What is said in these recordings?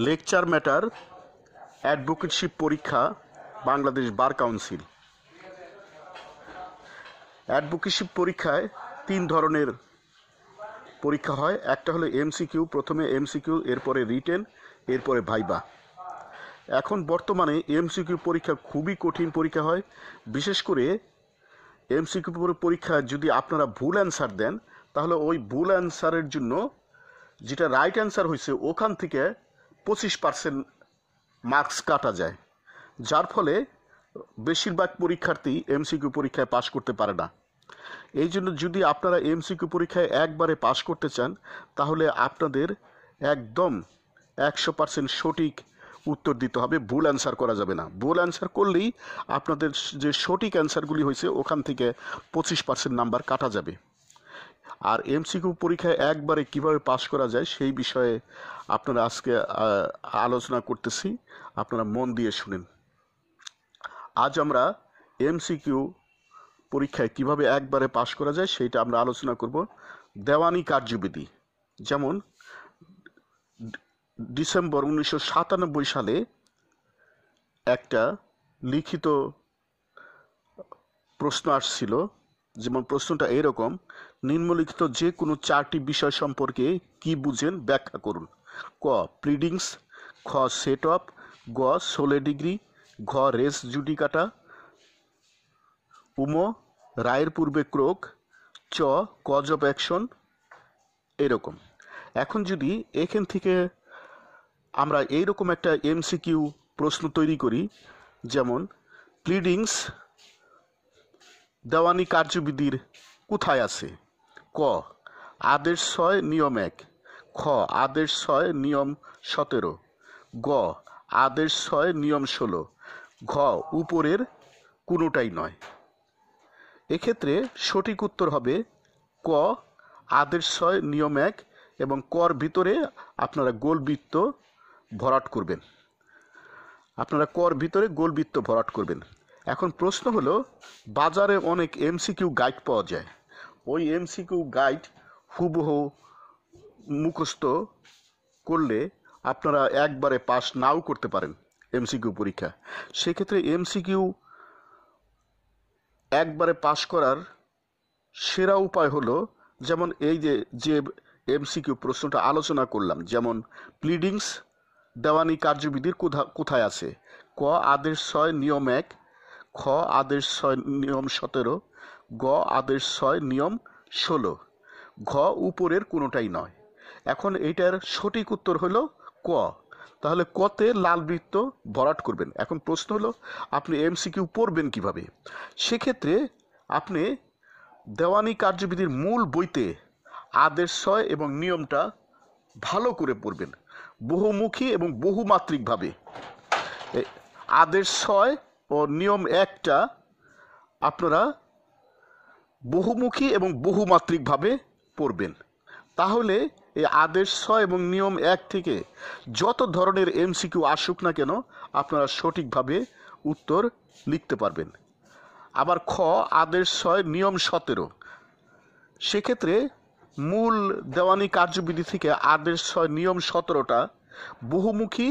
Lecture matter advocateship পরীক্ষা Bangladesh bar council. Advocateship পরীক্ষায় 3 ধরনের পরীক্ষা হয়। একটা হলো এমসিকিউ, প্রথমে এমসিকিউ, এরপরে রিটেন, এরপরে ভাইবা। এখন বর্তমানে এমসিকিউ পরীক্ষা খুবই কঠিন পরীক্ষা হয়। বিশেষ করে এমসিকিউ পরীক্ষা যদি আপনারা ভুল অ্যান্সার দেন, তাহলে ওই ভুল অ্যান্সারের জন্য যেটা রাইট অ্যান্সার হয়েছে ওখান থেকে 25% মার্কস কাটা যায়, যার ফলে বেশিরভাগ পরীক্ষার্থী এমসিকিউ পরীক্ষায় পাশ করতে পারে না। এই জন্য যদি আপনারা এমসিকিউ পরীক্ষায় একবারে পাশ করতে চান, তাহলে আপনাদের একদম 100% সঠিক উত্তর দিতে হবে, ভুল অ্যান্সার করা যাবে না। ভুল অ্যান্সার করলেই আপনাদের যে সঠিক অ্যান্সারগুলি হয়েছে ওখান থেকে 25% নাম্বার কাটা যাবে। আর এমসিকিউ পরীক্ষায় একবারে কিভাবে পাশ করা যায় সেই বিষয়ে আপনারা আজকে আলোচনা করতেছি, আপনারা মন দিয়ে শুনেন। আজ আমরা এমসিকিউ পরীক্ষায় কিভাবে একবারে পাশ করা যায় সেইটা আমরা আলোচনা করব। দেওয়ানি কার্যবিধি, যেমন ডিসেম্বর 1997 সালে একটা লিখিত প্রশ্ন আসছিল, যেমন প্রশ্নটা এরকম: নিম্নলিখিত যে কোনো 4টি বিষয় সম্পর্কে কি বুঝেন ব্যাখ্যা করুন। ক প্লিডিংস, খ সেট অফ, গ 16 ডিগ্রি, ঘ রেস জুডিকাটা, উম রায়ের পূর্বে ক্রোক, চ কজ অফ অ্যাকশন। এরকম। এখন যদি এখান থেকে আমরা এইরকম একটা এমসিকিউ প্রশ্ন তৈরি করি, যেমন প্লিডিংস দেওয়ানি কার্যবিধির কোথায় আছে? ক আদেশ 6 নিয়ম 1, খ আদেশ 6 নিয়ম 17, গ আদেশ 6 নিয়ম 16, ঘ উপরের কোনোটাই নয়। এক্ষেত্রে সঠিক উত্তর হবে ক আদেশ 6 নিয়ম 1 এবং কর ভিতরে আপনারা গোলবৃত্ত ভরাট করবেন। এখন প্রশ্ন হলো, বাজারে অনেক এমসিকিউ গাইড পাওয়া যায়। ওই এমসিকিউ গাইড হুবহু মুখস্থ করলে আপনারা একবারে পাস নাও করতে পারেন এমসিকিউ পরীক্ষা। সেক্ষেত্রে এমসিকিউ একবারে পাস করার সেরা উপায় হলো, যেমন এই যে এমসিকিউ প্রশ্নটা আলোচনা করলাম, যেমন প্লিডিংস দেওয়ানি কার্যবিধির কোথায় আছে? ক আদেশ 6 নিয়ম 1, খ আদেশ 6 নিয়ম 17, গ আদেশ 6 নিয়ম 16, ঘ উপরের কোনোটাই নয়। এখন এইটার সঠিক উত্তর হলো ক। তাহলে কতে লাল বৃত্ত ভরাট করবেন। এখন প্রশ্ন হলো, আপনি এমসিকিউ পড়বেন কিভাবে? সেক্ষেত্রে আপনি দেওয়ানি কার্যবিধির মূল বইতে আদেশ 6 এবং নিয়মটা ভালো করে পড়বেন, বহুমুখী এবং বহুমাত্রিকভাবে। আদেশ 6 ও নিয়ম 1টা আপনারা বহুমুখী এবং বহুমাত্রিকভাবে পড়বেন। তাহলে এই আদেশ 6 এবং নিয়ম 1 থেকে যত ধরনের এমসিকিউ আসুক না কেন, আপনারা সঠিকভাবে উত্তর লিখতে পারবেন। আবার খ আদেশ 6 নিয়ম 17, সেক্ষেত্রে মূল দেওয়ানি কার্যবিধি থেকে আদেশ 6 নিয়ম 17টা বহুমুখী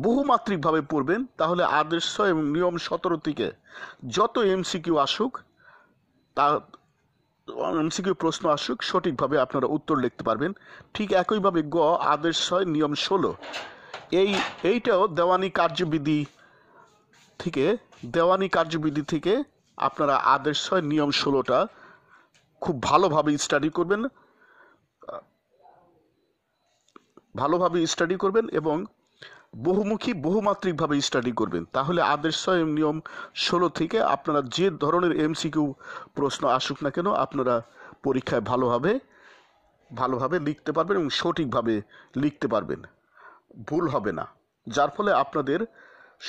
বহুমাত্রিকভাবে পড়বেন। তাহলে আদেশ 6 এবং নিয়ম 17 থেকে যত এমসিকিউ আসুক, তা এমসিকিউ প্রশ্ন আসুক, সঠিকভাবে আপনারা উত্তর লিখতে পারবেন। ঠিক একইভাবে গ আদেশ 6 নিয়ম 16, এইটাও দেওয়ানি কার্যবিধি থেকে আপনারা আদেশ 6 নিয়ম 16টা খুব ভালোভাবে স্টাডি করবেন এবং বহুমুখী বহুমাত্রিকভাবে স্টাডি করবেন। তাহলে আদেশ 6 নিয়ম 16 থেকে আপনারা যে ধরনের এমসিকিউ প্রশ্ন আসুক না কেন, আপনারা পরীক্ষায় ভালোভাবে লিখতে পারবেন এবং সঠিকভাবে লিখতে পারবেন, ভুল হবে না। যার ফলে আপনাদের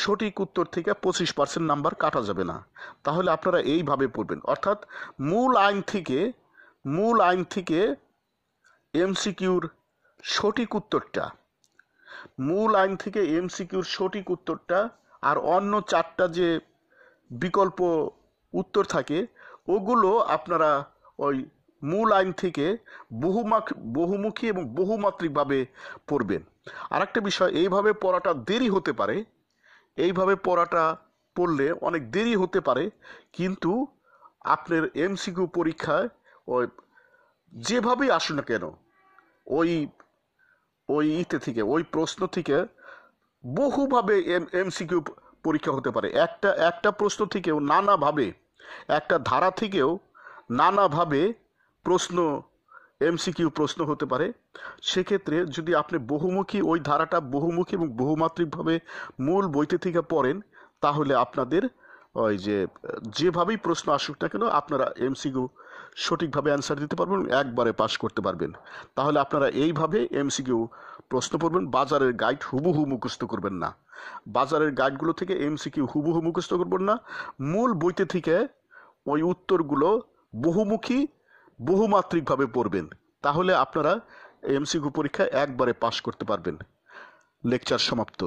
সঠিক উত্তর থেকে 25% নাম্বার কাটা যাবে না। তাহলে আপনারা এইভাবে পড়বেন, অর্থাৎ মূল আইন থেকে এমসিকিউর সঠিক উত্তরটা আর অন্য 4টা যে বিকল্প উত্তর থাকে ওগুলো আপনারা ওই মূল আইন থেকে বহুমুখী এবং বহুমাত্রিকভাবে পড়বেন। আরেকটা বিষয়, এইভাবে পড়াটা দেরি হতে পারে, এইভাবে পড়াটা পড়লে অনেক দেরি হতে পারে, কিন্তু আপনার এমসিকিউ পরীক্ষায় ওই যেভাবেই আসুন না কেন ওই ওই ইতে থেকে ওই প্রশ্ন থেকে বহুভাবে এমসিকিউ পরীক্ষা হতে পারে। একটা প্রশ্ন থেকেও নানাভাবে, একটা ধারা থেকেও নানাভাবে প্রশ্ন এমসিকিউ প্রশ্ন হতে পারে। সেক্ষেত্রে যদি আপনি ওই ধারাটা বহুমুখী এবং বহুমাত্রিকভাবে মূল বইতে থেকে পড়েন, তাহলে আপনাদের ওই যেভাবেই প্রশ্ন আসুক না কেন আপনারা এমসিকিউ সঠিকভাবে অ্যান্সার দিতে পারবেন, একবারে পাস করতে পারবেন। তাহলে আপনারা এইভাবে এমসিকিউ প্রশ্ন পড়বেন, বাজারের গাইড হুবহু মুখস্থ করবেন না। বাজারের গাইডগুলো থেকে এমসিকিউ হুবহু মুখস্থ করবেন না, মূল বইতে থেকে ওই উত্তরগুলো বহুমুখী বহুমাত্রিকভাবে পড়বেন। তাহলে আপনারা এমসিকিউ পরীক্ষায় একবারে পাস করতে পারবেন। লেকচার সমাপ্ত।